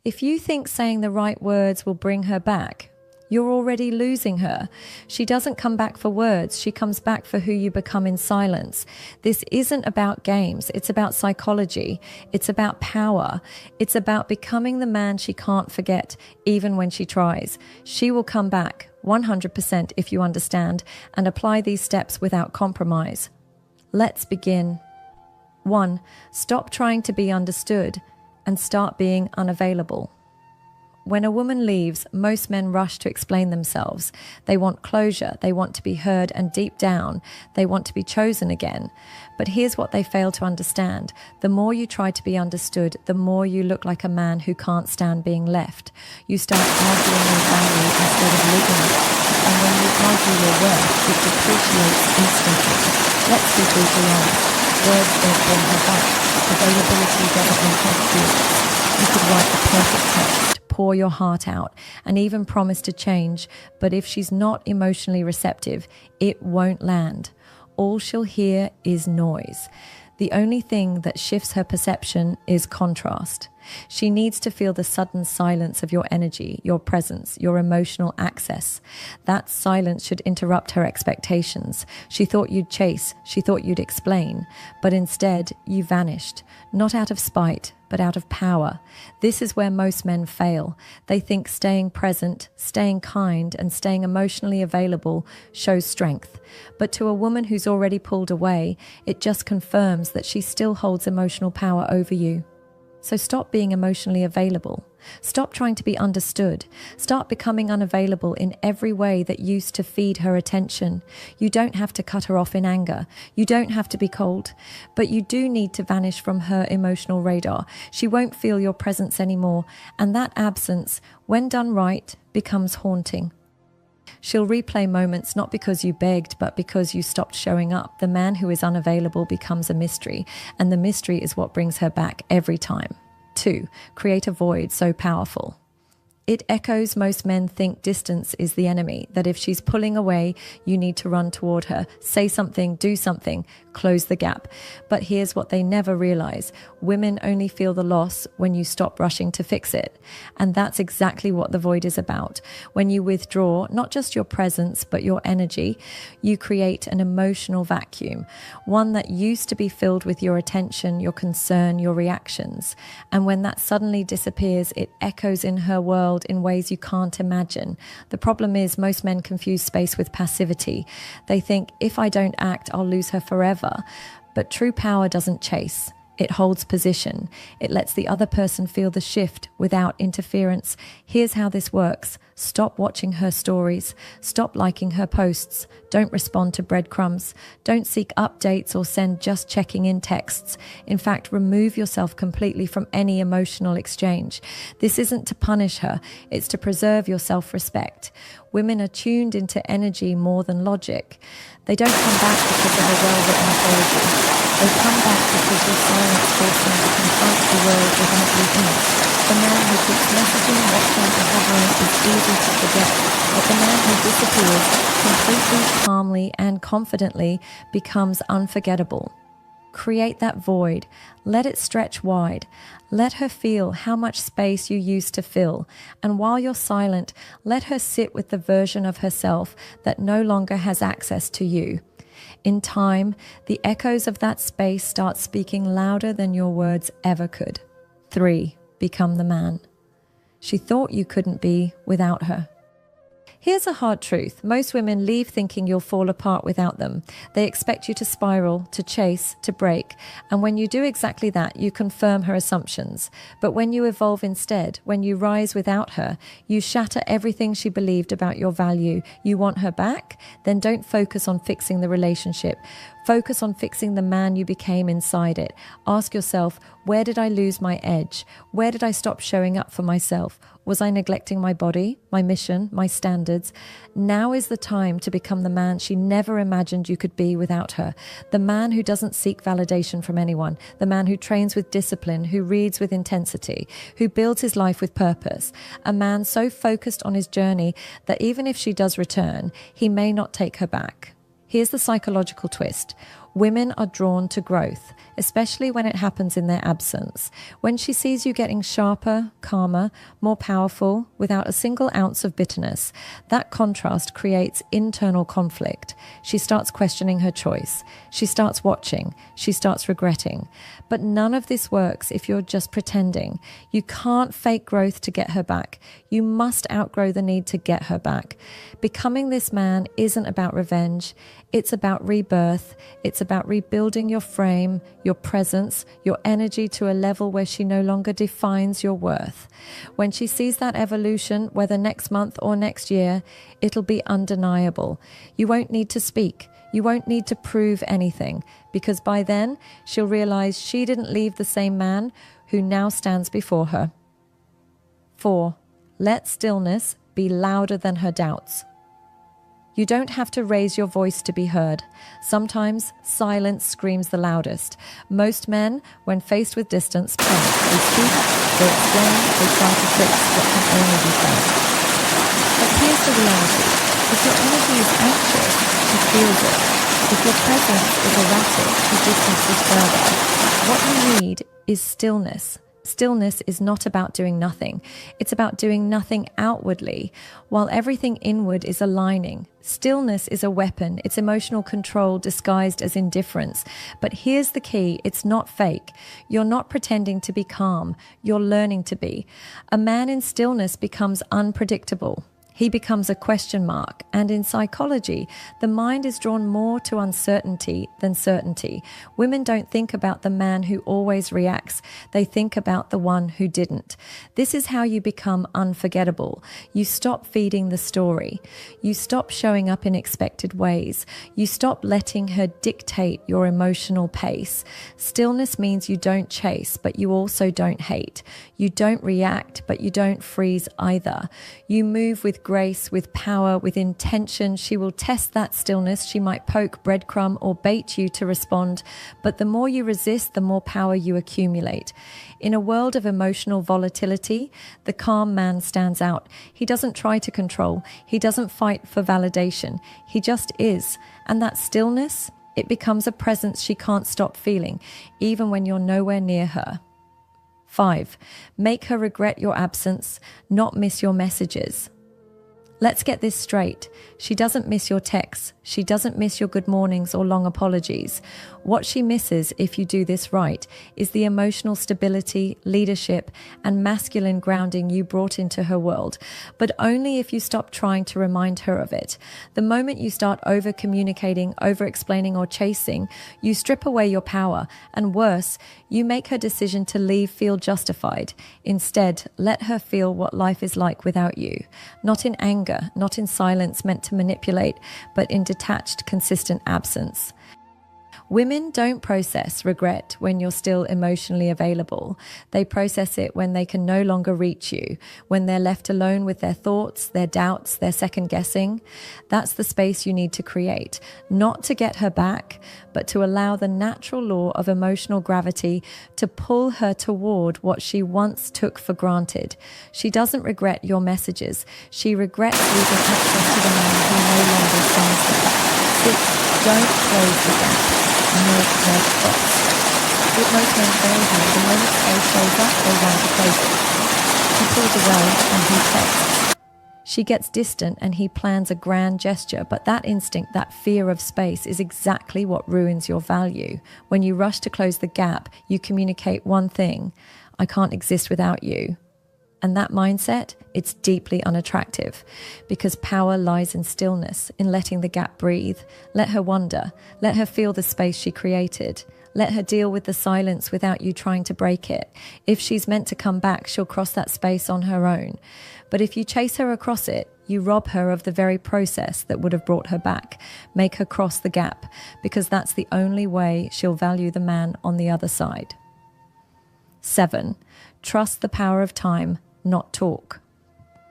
If you think saying the right words will bring her back, you're already losing her. She doesn't come back for words. She comes back for who you become in silence. This isn't about games. It's about psychology. It's about power. It's about becoming the man she can't forget, even when she tries. She will come back 100% if you understand and apply these steps without compromise. Let's begin. 1. Stop trying to be understood and start being unavailable. When a woman leaves, most men rush to explain themselves. They want closure, they want to be heard, and deep down, they want to be chosen again. But here's what they fail to understand. The more you try to be understood, the more you look like a man who can't stand being left. You start arguing your value instead of living it. And when you argue your worth, it depreciates instantly. Let's be brutally honest. Words don't bring her back. Availability doesn't make her fearless. You could write a perfect text, pour your heart out, and even promise to change, but if she's not emotionally receptive, it won't land. All she'll hear is noise. The only thing that shifts her perception is contrast. She needs to feel the sudden silence of your energy, your presence, your emotional access. That silence should interrupt her expectations. She thought you'd chase, she thought you'd explain, but instead you vanished, not out of spite, but out of power. This is where most men fail. They think staying present, staying kind, and staying emotionally available shows strength. But to a woman who's already pulled away, it just confirms that she still holds emotional power over you. So stop being emotionally available. Stop trying to be understood. Start becoming unavailable in every way that used to feed her attention. You don't have to cut her off in anger. You don't have to be cold. But you do need to vanish from her emotional radar. She won't feel your presence anymore. And that absence, when done right, becomes haunting. She'll replay moments not because you begged, but because you stopped showing up. The man who is unavailable becomes a mystery, and the mystery is what brings her back every time. 2. Create a void so powerful. It echoes. Most men think distance is the enemy, that if she's pulling away, you need to run toward her, say something, do something, close the gap. But here's what they never realize. Women only feel the loss when you stop rushing to fix it. And that's exactly what the void is about. When you withdraw, not just your presence, but your energy, you create an emotional vacuum, one that used to be filled with your attention, your concern, your reactions. And when that suddenly disappears, it echoes in her world in ways you can't imagine. The problem is most men confuse space with passivity. They think, if I don't act, I'll lose her forever. But true power doesn't chase. It holds position. It lets the other person feel the shift without interference. Here's how this works. Stop watching her stories. Stop liking her posts. Don't respond to breadcrumbs. Don't seek updates or send just checking in texts. In fact, remove yourself completely from any emotional exchange. This isn't to punish her. It's to preserve your self-respect. Women are tuned into energy more than logic. They don't come back because of a well-written apology. They come back because your silence forces them to confront the world without you in it. The man who keeps messaging, watching, and hovering is easy to forget, but the man who disappears completely, calmly, and confidently becomes unforgettable. Create that void. Let it stretch wide. Let her feel how much space you used to fill. And while you're silent, let her sit with the version of herself that no longer has access to you. In time, the echoes of that space start speaking louder than your words ever could. 3. Become the man. She thought you couldn't be without her. Here's a hard truth. Most women leave thinking you'll fall apart without them. They expect you to spiral, to chase, to break. And when you do exactly that, you confirm her assumptions. But when you evolve instead, when you rise without her, you shatter everything she believed about your value. You want her back? Then don't focus on fixing the relationship. Focus on fixing the man you became inside it. Ask yourself, where did I lose my edge? Where did I stop showing up for myself? Was I neglecting my body, my mission, my standards? Now is the time to become the man she never imagined you could be without her. The man who doesn't seek validation from anyone. The man who trains with discipline, who reads with intensity, who builds his life with purpose. A man so focused on his journey that even if she does return, he may not take her back. Here's the psychological twist. Women are drawn to growth, especially when it happens in their absence. When she sees you getting sharper, calmer, more powerful, without a single ounce of bitterness, that contrast creates internal conflict. She starts questioning her choice. She starts watching. She starts regretting. But none of this works if you're just pretending. You can't fake growth to get her back. You must outgrow the need to get her back. Becoming this man isn't about revenge. It's about rebirth. It's about rebuilding your frame, your presence, your energy to a level where she no longer defines your worth. When she sees that evolution, whether next month or next year, it'll be undeniable. You won't need to speak. You won't need to prove anything, because by then she'll realize she didn't leave the same man who now stands before her. 4. Let stillness be louder than her doubts. You don't have to raise your voice to be heard. Sometimes silence screams the loudest. Most men, when faced with distance, panic. They speak, they explain, they try to fix what can only be felt. But here's the reality. If your energy is anxious, she feels it. If your presence is erratic, she distances further. What you need is stillness. Stillness is not about doing nothing. It's about doing nothing outwardly, while everything inward is aligning. Stillness is a weapon. It's emotional control disguised as indifference. But here's the key. It's not fake. You're not pretending to be calm. You're learning to be. A man in stillness becomes unpredictable. He becomes a question mark, and in psychology, the mind is drawn more to uncertainty than certainty. Women don't think about the man who always reacts. They think about the one who didn't. This is how you become unforgettable. You stop feeding the story. You stop showing up in expected ways. You stop letting her dictate your emotional pace. Stillness means you don't chase, but you also don't hate. You don't react, but you don't freeze either. You move with grace, with power, with intention. She will test that stillness. She might poke, breadcrumb, or bait you to respond. But the more you resist, the more power you accumulate. In a world of emotional volatility, the calm man stands out. He doesn't try to control. He doesn't fight for validation. He just is. And that stillness, it becomes a presence she can't stop feeling, even when you're nowhere near her. 5. Make her regret your absence, not miss your messages. Let's get this straight. She doesn't miss your texts. She doesn't miss your good mornings or long apologies. What she misses, if you do this right, is the emotional stability, leadership, and masculine grounding you brought into her world, but only if you stop trying to remind her of it. The moment you start over-communicating, over-explaining, or chasing, you strip away your power, and worse, you make her decision to leave feel justified. Instead, let her feel what life is like without you. Not in anger, not in silence meant to manipulate, but in detached, consistent absence. Women don't process regret when you're still emotionally available. They process it when they can no longer reach you, when they're left alone with their thoughts, their doubts, their second guessing. That's the space you need to create, not to get her back, but to allow the natural law of emotional gravity to pull her toward what she once took for granted. She doesn't regret your messages. She regrets losing access to the man who no longer sends them. 6. Don't close the gap. Make her cross. With most men very hard, the moment space shows up, they run to close it. She pulls away and he texts. She gets distant and he plans a grand gesture, but that instinct, that fear of space, is exactly what ruins your value. When you rush to close the gap, you communicate one thing: I can't exist without you. And that mindset, it's deeply unattractive, because power lies in stillness, in letting the gap breathe. Let her wonder. Let her feel the space she created. Let her deal with the silence without you trying to break it. If she's meant to come back, she'll cross that space on her own. But if you chase her across it, you rob her of the very process that would have brought her back. Make her cross the gap, because that's the only way she'll value the man on the other side. 7. Trust the power of time, not talk.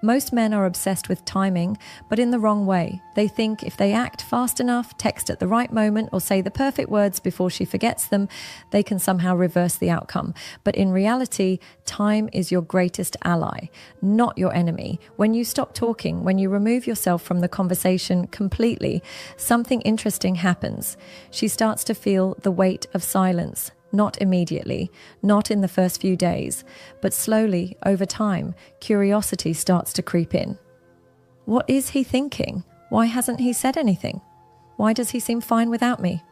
Most men are obsessed with timing, but in the wrong way. They think if they act fast enough, text at the right moment, or say the perfect words before she forgets them, they can somehow reverse the outcome. But in reality, time is your greatest ally, not your enemy. When you stop talking, when you remove yourself from the conversation completely, something interesting happens. She starts to feel the weight of silence. Not immediately, not in the first few days, but slowly, over time, curiosity starts to creep in. What is he thinking? Why hasn't he said anything? Why does he seem fine without me?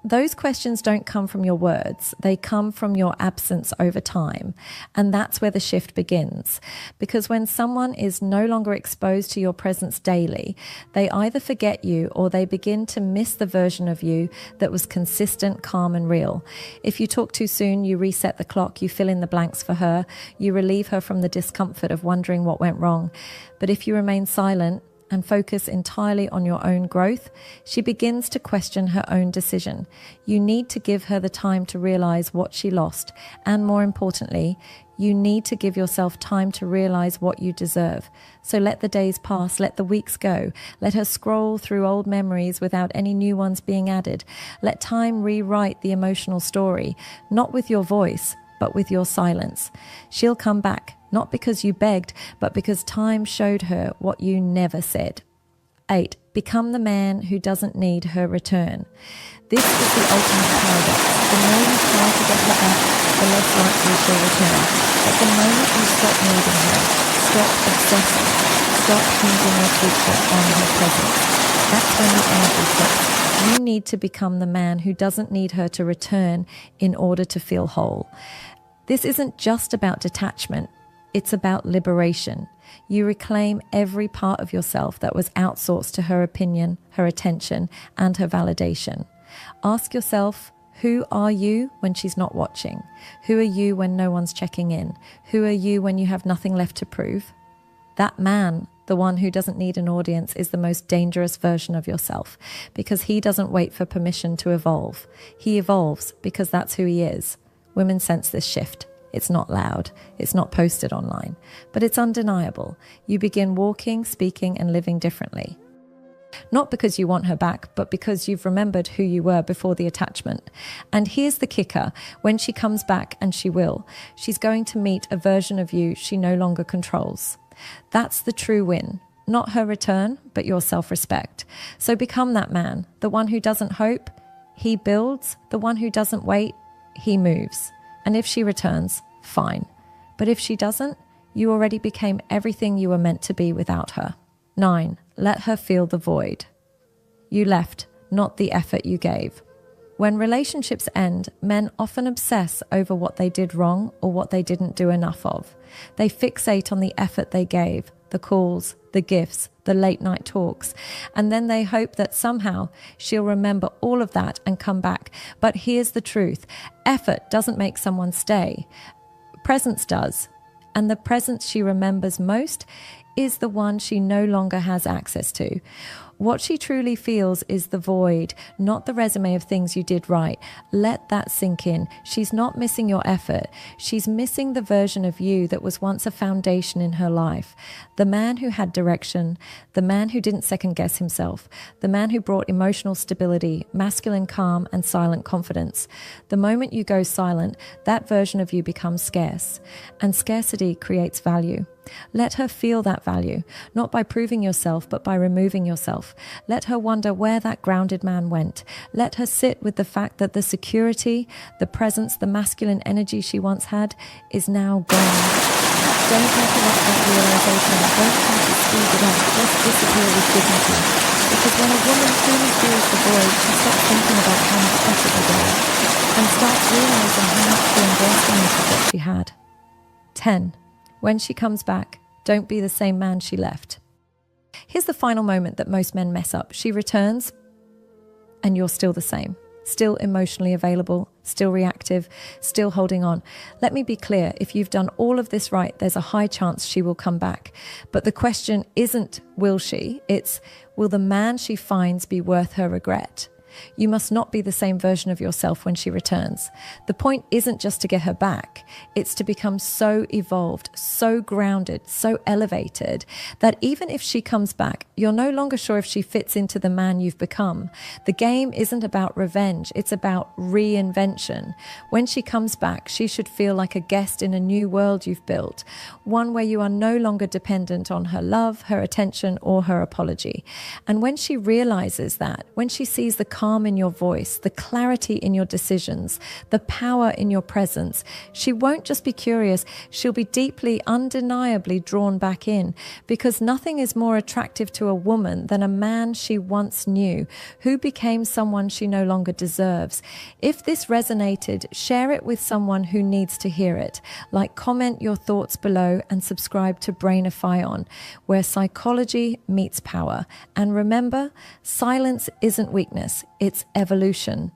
Those questions don't come from your words, they come from your absence over time. And that's where the shift begins. Because when someone is no longer exposed to your presence daily, they either forget you or they begin to miss the version of you that was consistent, calm, and real. If you talk too soon, you reset the clock, you fill in the blanks for her, you relieve her from the discomfort of wondering what went wrong. But if you remain silent, and focus entirely on your own growth, she begins to question her own decision. You need to give her the time to realize what she lost. And more importantly, you need to give yourself time to realize what you deserve. So let the days pass, let the weeks go. Let her scroll through old memories without any new ones being added. Let time rewrite the emotional story, not with your voice, but with your silence. She'll come back, not because you begged, but because time showed her what you never said. 8. Become the man who doesn't need her return. This is the ultimate paradox. The more you try to get her back, the less likely she'll return. But the moment you stop needing her, stop obsessing, stop hinging your future on her presence, that's when the energy flips. You need to become the man who doesn't need her to return in order to feel whole. This isn't just about detachment. It's about liberation. You reclaim every part of yourself that was outsourced to her opinion, her attention, and her validation. Ask yourself, who are you when she's not watching? Who are you when no one's checking in? Who are you when you have nothing left to prove? That man, the one who doesn't need an audience, is the most dangerous version of yourself because he doesn't wait for permission to evolve. He evolves because that's who he is. Women sense this shift. It's not loud, it's not posted online, but it's undeniable. You begin walking, speaking, and living differently. Not because you want her back, but because you've remembered who you were before the attachment. And here's the kicker. When she comes back, and she will, she's going to meet a version of you she no longer controls. That's the true win. Not her return, but your self-respect. So become that man, the one who doesn't hope, he builds, the one who doesn't wait, he moves. And if she returns, fine. But if she doesn't, you already became everything you were meant to be without her. 9. Let her feel the void. You left, not the effort you gave. When relationships end, men often obsess over what they did wrong or what they didn't do enough of. They fixate on the effort they gave, the calls, the gifts, the late night talks, and then they hope that somehow she'll remember all of that and come back. But here's the truth. Effort doesn't make someone stay. Presence does. And the presence she remembers most is the one she no longer has access to. What she truly feels is the void, not the resume of things you did right. Let that sink in. She's not missing your effort. She's missing the version of you that was once a foundation in her life. The man who had direction, the man who didn't second guess himself, the man who brought emotional stability, masculine calm, and silent confidence. The moment you go silent, that version of you becomes scarce, and scarcity creates value. Let her feel that value, not by proving yourself, but by removing yourself. Let her wonder where that grounded man went. Let her sit with the fact that the security, the presence, the masculine energy she once had is now gone. Don't interrupt that realization. Don't try to speed it up. Just disappear with dignity. Because when a woman truly feels the void, she stops thinking about how much effort they gave and starts realizing how much she underestimated what she had. 10. When she comes back, don't be the same man she left. Here's the final moment that most men mess up. She returns and you're still the same. Still emotionally available, still reactive, still holding on. Let me be clear, if you've done all of this right, there's a high chance she will come back. But the question isn't will she, it's will the man she finds be worth her regret? You must not be the same version of yourself when she returns. The point isn't just to get her back. It's to become so evolved, so grounded, so elevated that even if she comes back, you're no longer sure if she fits into the man you've become. The game isn't about revenge. It's about reinvention. When she comes back, she should feel like a guest in a new world you've built, one where you are no longer dependent on her love, her attention, or her apology. And when she realizes that, when she sees the calm in your voice, the clarity in your decisions, the power in your presence, she won't just be curious, she'll be deeply, undeniably drawn back in, because nothing is more attractive to a woman than a man she once knew, who became someone she no longer deserves. If this resonated, share it with someone who needs to hear it. Like, comment your thoughts below and subscribe to Brainify On, where psychology meets power. And remember, silence isn't weakness, it's evolution.